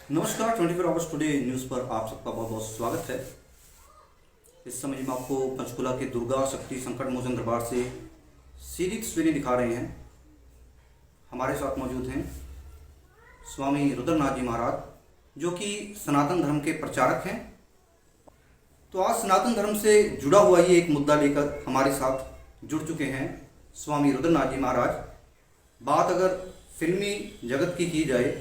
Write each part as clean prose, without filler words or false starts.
नमस्कार 24 hours today news पर आप सबका बहुत बहुत स्वागत है। इस समय हम आपको पंचकुला के दुर्गा शक्ति संकट मोचन दरबार से सीधी तस्वीरें दिखा रहे हैं। हमारे साथ मौजूद हैं स्वामी रुद्रनाथ जी महाराज, जो कि सनातन धर्म के प्रचारक हैं। तो आज सनातन धर्म से जुड़ा हुआ ये एक मुद्दा लेकर हमारे साथ जुड़ चुके हैं स्वामी रुद्रनाथ जी महाराज। बात अगर फिल्मी जगत की जाए,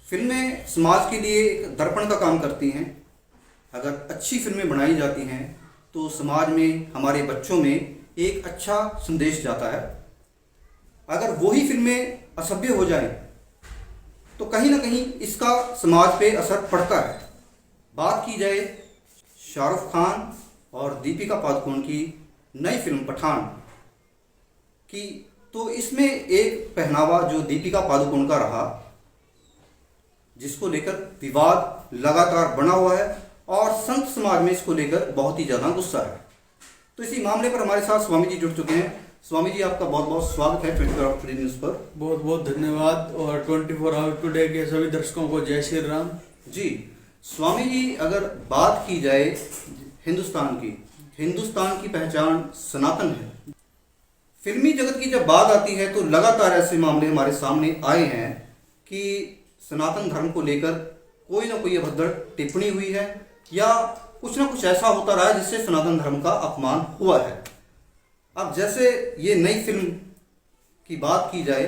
फिल्में समाज के लिए एक दर्पण का काम करती हैं। अगर अच्छी फिल्में बनाई जाती हैं तो समाज में, हमारे बच्चों में एक अच्छा संदेश जाता है। अगर वही फिल्में असभ्य हो जाएं तो कहीं ना कहीं इसका समाज पे असर पड़ता है। बात की जाए शाहरुख खान और दीपिका पादुकोण की नई फिल्म पठान की, तो इसमें एक पहनावा जो दीपिका पादुकोण का रहा, जिसको लेकर विवाद लगातार बना हुआ है और संत समाज में इसको लेकर बहुत ही ज़्यादा गुस्सा है। तो इसी मामले पर हमारे साथ स्वामी जी जुड़ चुके हैं। स्वामी जी, आपका बहुत बहुत स्वागत है 24 आवर्स टुडे न्यूज़ पर। बहुत बहुत धन्यवाद। और 24 आवर टुडे के सभी दर्शकों को जय श्री राम जी। स्वामी जी, अगर बात की जाए हिंदुस्तान की पहचान सनातन है। फिल्मी जगत की जब बात आती है तो लगातार ऐसे मामले हमारे सामने आए हैं कि सनातन धर्म को लेकर कोई ना कोई अभद्र टिप्पणी हुई है या कुछ ना कुछ ऐसा होता रहा है जिससे सनातन धर्म का अपमान हुआ है। अब जैसे ये नई फिल्म की बात की जाए,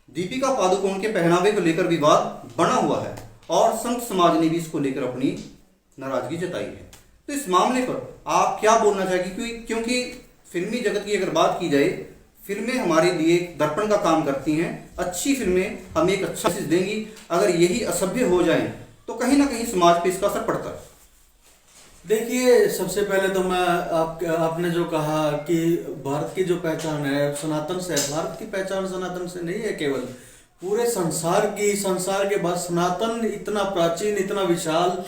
दीपिका पादुकोण के पहनावे को लेकर विवाद बना हुआ है और संत समाज ने भी इसको लेकर अपनी नाराजगी जताई है। तो इस मामले पर आप क्या बोलना चाहेंगे? क्योंकि फिल्मी जगत की अगर बात की जाए, फिल्में हमारे लिए दर्पण का काम करती हैं। अच्छी फिल्में हमें एक अच्छा मैसेज देंगी। अगर यही असभ्य हो जाएं तो कहीं ना कहीं समाज पे इसका असर पड़ता है। देखिए, सबसे पहले तो मैं आपने जो कहा कि भारत की जो पहचान है सनातन से, भारत की पहचान सनातन से नहीं है, केवल पूरे संसार के बाद सनातन इतना प्राचीन, इतना विशाल,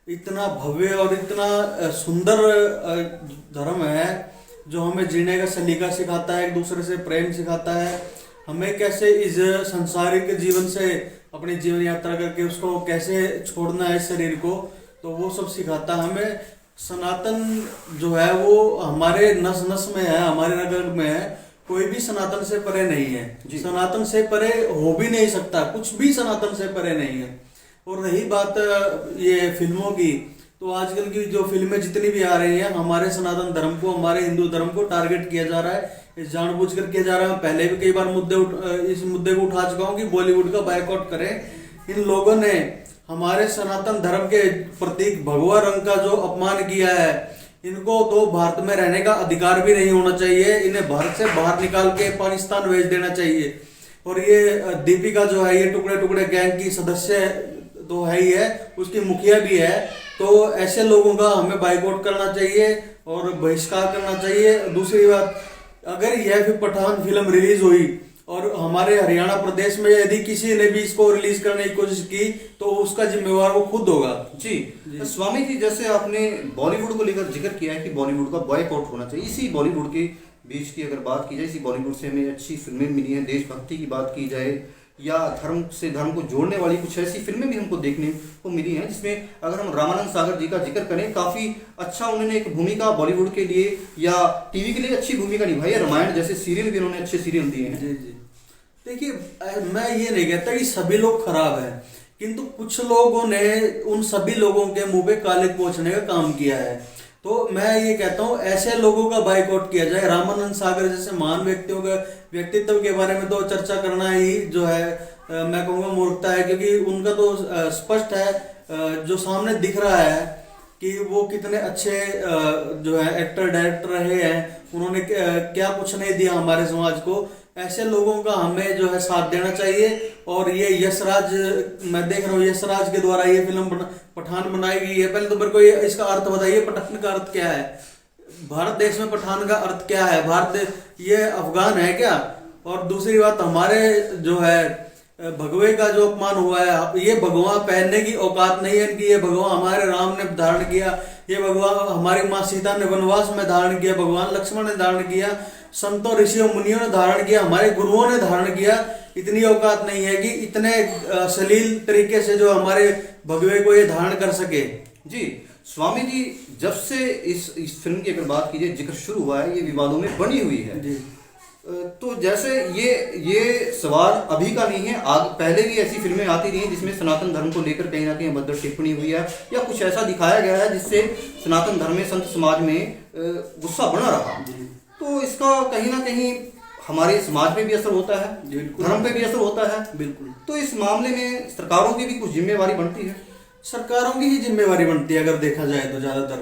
इतना भव्य और इतना सुंदर धर्म है जो हमें जीने का सलीका सिखाता है, एक दूसरे से प्रेम सिखाता है, हमें कैसे इस संसारिक जीवन से अपनी जीवन यात्रा करके उसको कैसे छोड़ना है शरीर को, तो वो सब सिखाता है हमें। सनातन जो है वो हमारे नस नस में है, हमारे रग रग में है। कोई भी सनातन से परे नहीं है, सनातन से परे हो भी नहीं सकता, कुछ भी सनातन से परे नहीं है। और रही बात ये फिल्मों की, तो आजकल की जो फिल्में जितनी भी आ रही हैं, हमारे सनातन धर्म को, हमारे हिंदू धर्म को टारगेट किया जा रहा है, जानबूझकर किया जा रहा है। पहले भी कई बार इस मुद्दे को उठा चुका हूं कि बॉलीवुड का बायकॉट करें। इन लोगों ने हमारे सनातन धर्म के प्रतीक भगवा रंग का जो अपमान किया है, इनको तो भारत में रहने का अधिकार भी नहीं होना चाहिए। इन्हें भारत से बाहर निकाल के पाकिस्तान भेज देना चाहिए। और ये दीपिका जो है, ये टुकड़े टुकड़े गैंग की सदस्य तो है ही है, उसकी मुखिया भी है। तो ऐसे लोगों का हमें बाइकआउट करना चाहिए और बहिष्कार करना चाहिए। दूसरी बात, अगर यह फिर पठान फिल्म रिलीज हुई और हमारे हरियाणा प्रदेश में यदि किसी ने भी इसको रिलीज करने की कोशिश की तो उसका जिम्मेवार वो खुद होगा। जी। स्वामी जी, जैसे आपने बॉलीवुड को लेकर जिक्र किया है कि बॉलीवुड का बॉयकॉट होना चाहिए, इसी बॉलीवुड के बीच की अगर बात की जाए, इसी बॉलीवुड से हमें अच्छी फिल्में मिली हैं। देशभक्ति की बात की जाए या धर्म से धर्म को जोड़ने वाली कुछ ऐसी फिल्में भी हमको देखने को मिली हैं, जिसमें अगर हम रामानंद सागर जी का जिक्र करें, काफ़ी अच्छा उन्होंने एक भूमिका बॉलीवुड के लिए या टीवी के लिए अच्छी भूमिका निभाई है। रामायण जैसे सीरियल भी उन्होंने अच्छे सीरियल दिए हैं। जी जी। देखिए, मैं ये नहीं कहता कि सभी लोग खराब हैं, किंतु कुछ लोगों ने उन सभी लोगों के मुंह पे काले पोंछने का काम किया है। तो मैं ये कहता हूँ ऐसे लोगों का बाइकआउट किया जाए। रामानंद सागर जैसे महान व्यक्तियों का व्यक्तित्व के बारे में तो चर्चा करना ही जो है मैं कहूँगा मूर्खता है, क्योंकि उनका तो स्पष्ट है, जो सामने दिख रहा है कि वो कितने अच्छे जो है एक्टर डायरेक्टर रहे हैं। उन्होंने क्या कुछ नहीं दिया हमारे समाज को। ऐसे लोगों का हमें जो है साथ देना चाहिए। और ये यशराज, मैं देख रहा हूँ यशराज के द्वारा ये फिल्म पठान बनाई गई है। पहले तो मेरे को ये इसका अर्थ बताइए, पठान का अर्थ क्या है? भारत देश में पठान का अर्थ क्या है? ये अफगान है क्या? और दूसरी बात, हमारे जो है भगवे का जो अपमान हुआ है, ये भगवा पहनने की औकात नहीं है इनकी। ये भगवा हमारे राम ने धारण किया, ये भगवा हमारी माँ सीता ने वनवास में धारण किया, भगवान लक्ष्मण ने धारण किया। संतों ऋषियों मुनियों ने धारण किया, हमारे गुरुओं ने धारण किया, इतनी औकात नहीं है कि इतने सलील तरीके से जो हमारे भगवे को ये धारण कर सके। जी स्वामी जी, जब से इस फिल्म की अगर बात कीजिए, जिक्र शुरू हुआ है, ये विवादों में बनी हुई है जी। तो जैसे ये सवाल अभी का नहीं है, पहले भी ऐसी फिल्में आती रही हैं जिसमें सनातन धर्म को लेकर कहीं ना कहीं अभद्र टिप्पणी हुई है या कुछ ऐसा दिखाया गया है जिससे सनातन धर्म में, संत समाज में गुस्सा बना रहा। तो इसका कहीं ना कहीं हमारे समाज पे भी असर होता है, धर्म पे भी असर होता है। बिल्कुल। तो इस मामले में सरकारों की भी कुछ जिम्मेवारी बनती है। सरकारों की ही जिम्मेवारी बनती है अगर देखा जाए तो ज्यादातर,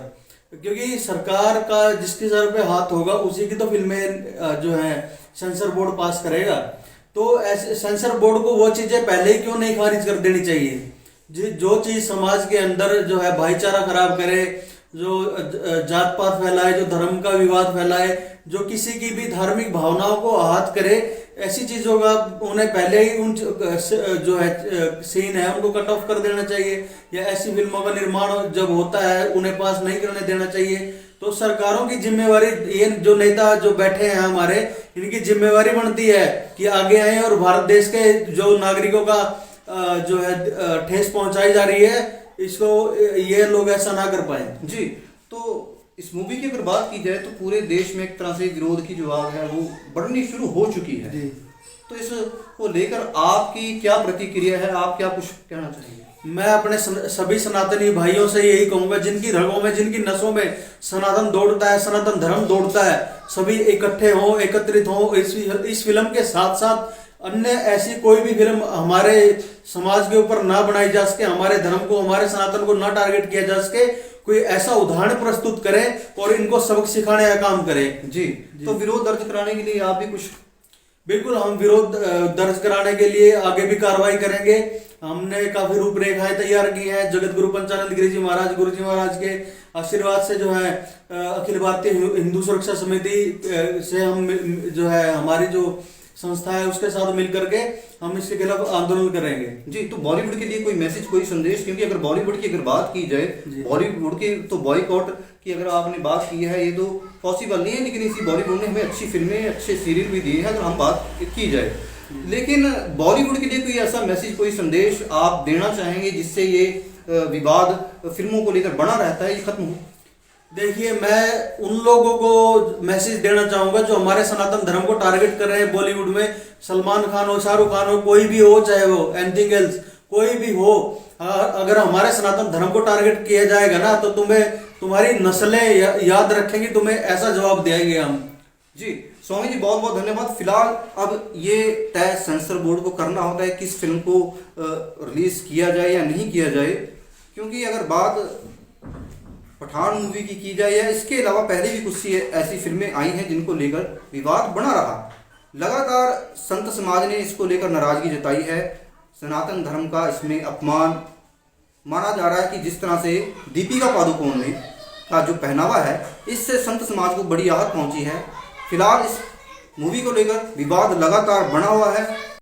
क्योंकि सरकार का जिसके सर पे हाथ होगा उसी की तो फिल्में जो है सेंसर बोर्ड पास करेगा। तो ऐसे सेंसर बोर्ड को वो चीजें पहले ही क्यों नहीं खारिज कर देनी चाहिए जो चीज समाज के अंदर जो है भाईचारा खराब करे, जो जात पात फैलाए, जो धर्म का विवाद फैलाए, जो किसी की भी धार्मिक भावनाओं को आहत करे, ऐसी चीजों का उन्हें पहले ही उन जो है सीन है उनको कट ऑफ कर देना चाहिए, या ऐसी फिल्मों का निर्माण जब होता है उन्हें पास नहीं करने देना चाहिए। तो सरकारों की जिम्मेवारी, ये जो नेता जो बैठे हैं हमारे, इनकी जिम्मेवारी बनती है कि आगे आए और भारत देश के जो नागरिकों का जो है ठेस पहुंचाई जा रही है, इसको ये लोग ऐसा ना कर पाए। जी, तो इस मूवी की अगर बात की जाए तो पूरे देश में एक तरह से विरोध की जो आग है वो बढ़नी शुरू हो चुकी है। जी। तो इसको लेकर आपकी क्या प्रतिक्रिया है, आप क्या कुछ कहना चाहेंगे? मैं अपने सभी सनातनी भाइयों से यही कहूंगा, जिनकी रगों में, जिनकी नसों में सनातन दौड़ता है, सनातन धर्म दौड़ता है, सभी इकट्ठे हों, एकत्रित हों। इस फिल्म के साथ साथ अन्य ऐसी कोई भी फिल्म हमारे समाज के ऊपर ना बनाई जा सके, हमारे धर्म को, हमारे सनातन को ना टारगेट किया जा सके। कोई ऐसा उदाहरण प्रस्तुत करे और इनको सबक सिखाने का काम करे। जी। तो विरोध दर्ज कराने के लिए आप भी कुछ? बिल्कुल, हम विरोध दर्ज कराने के लिए आगे भी कार्रवाई करेंगे। हमने काफी रूपरेखाएं तैयार की हैं। जगत गुरु पंचानंद गिरी जी महाराज, गुरु जी महाराज के आशीर्वाद से जो है अखिल भारतीय हिंदू सुरक्षा समिति से हम जो है हमारी जो संस्था है उसके साथ मिलकर के हम इसके खिलाफ आंदोलन करेंगे। जी। तो बॉलीवुड के लिए कोई मैसेज, कोई संदेश? क्योंकि अगर बॉलीवुड की अगर बात की जाए, बॉलीवुड की तो बॉयकॉट की अगर आपने बात की है, ये तो पॉसिबल नहीं है, लेकिन इसी बॉलीवुड ने हमें अच्छी फिल्में, अच्छे सीरियल भी दिए हैं अगर हम बात की जाए। लेकिन बॉलीवुड के लिए कोई ऐसा मैसेज, कोई संदेश आप देना चाहेंगे जिससे ये विवाद फिल्मों को लेकर बना रहता है, ये खत्म हो? देखिए, मैं उन लोगों को मैसेज देना चाहूंगा जो हमारे सनातन धर्म को टारगेट कर रहे हैं बॉलीवुड में। सलमान खान हो, शाहरुख खान हो, कोई भी हो, चाहे वो एनीथिंग एल्स कोई भी हो, अगर हमारे सनातन धर्म को टारगेट किया जाएगा ना तो तुम्हारी नस्लें याद रखेंगी, तुम्हें ऐसा जवाब देंगे हम। जी स्वामी जी, बहुत बहुत धन्यवाद। फिलहाल अब ये तय सेंसर बोर्ड को करना होता है किस फिल्म को रिलीज किया जाए या नहीं किया जाए, क्योंकि अगर बात पठान मूवी की जाए या इसके अलावा पहले भी कुछ ऐसी फिल्में आई हैं जिनको लेकर विवाद बना रहा। लगातार संत समाज ने इसको लेकर नाराजगी जताई है। सनातन धर्म का इसमें अपमान माना जा रहा है कि जिस तरह से दीपिका पादुकोण ने का जो पहनावा है, इससे संत समाज को बड़ी आहत पहुंची है। फिलहाल इस मूवी को लेकर विवाद लगातार बना हुआ है।